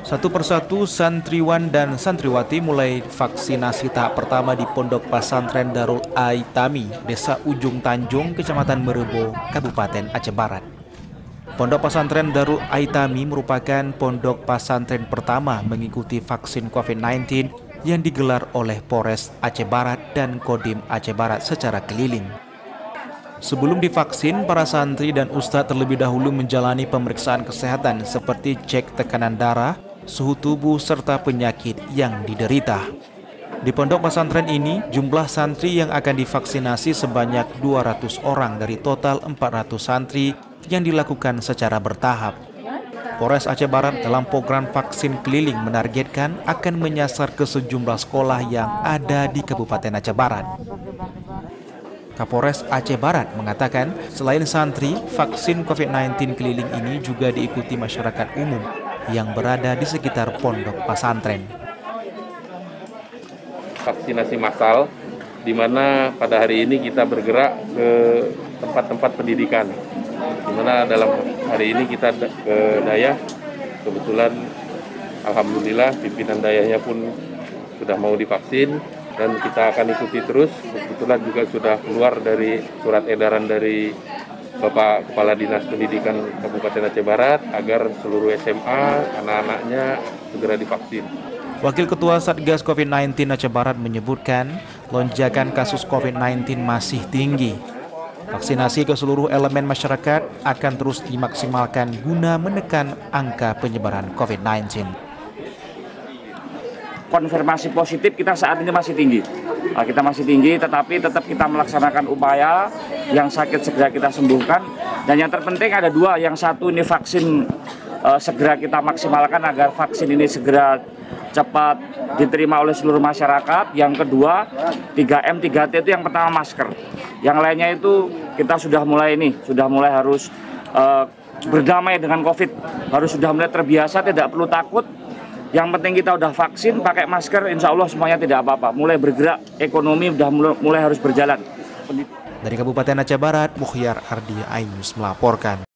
Satu persatu santriwan dan santriwati mulai vaksinasi tahap pertama di Pondok Pesantren Darul Aitami, Desa Ujung Tanjung, Kecamatan Merebo, Kabupaten Aceh Barat. Pondok Pesantren Darul Aitami merupakan pondok pesantren pertama mengikuti vaksin COVID-19 yang digelar oleh Polres Aceh Barat dan Kodim Aceh Barat secara keliling. Sebelum divaksin, para santri dan ustadz terlebih dahulu menjalani pemeriksaan kesehatan seperti cek tekanan darah, suhu tubuh, serta penyakit yang diderita. Di pondok pesantren ini, jumlah santri yang akan divaksinasi sebanyak 200 orang dari total 400 santri yang dilakukan secara bertahap. Polres Aceh Barat dalam program vaksin keliling menargetkan akan menyasar ke sejumlah sekolah yang ada di Kabupaten Aceh Barat. Kapolres Aceh Barat mengatakan, selain santri, vaksin COVID-19 keliling ini juga diikuti masyarakat umum yang berada di sekitar pondok pesantren. Vaksinasi massal, di mana pada hari ini kita bergerak ke tempat-tempat pendidikan. Di mana dalam hari ini kita ke Dayah, kebetulan alhamdulillah pimpinan Dayahnya pun sudah mau divaksin dan kita akan ikuti terus. Kebetulan juga sudah keluar dari surat edaran dari Bapak Kepala Dinas Pendidikan Kabupaten Aceh Barat agar seluruh SMA anak-anaknya segera divaksin. Wakil Ketua Satgas COVID-19 Aceh Barat menyebutkan lonjakan kasus COVID-19 masih tinggi. Vaksinasi ke seluruh elemen masyarakat akan terus dimaksimalkan guna menekan angka penyebaran COVID-19. Konfirmasi positif kita saat ini masih tinggi. Kita masih tinggi, tetapi tetap kita melaksanakan upaya yang sakit segera kita sembuhkan. Dan yang terpenting ada dua, yang satu ini vaksin segera kita maksimalkan agar vaksin ini segera cepat diterima oleh seluruh masyarakat. Yang kedua, 3M, 3T itu yang pertama masker. Yang lainnya itu kita sudah mulai harus berdamai dengan COVID, harus sudah mulai terbiasa, tidak perlu takut. Yang penting kita udah vaksin, pakai masker, insya Allah semuanya tidak apa-apa. Mulai bergerak, ekonomi udah mulai harus berjalan. Dari Kabupaten Aceh Barat, Mukhyar Ardi Ainus melaporkan.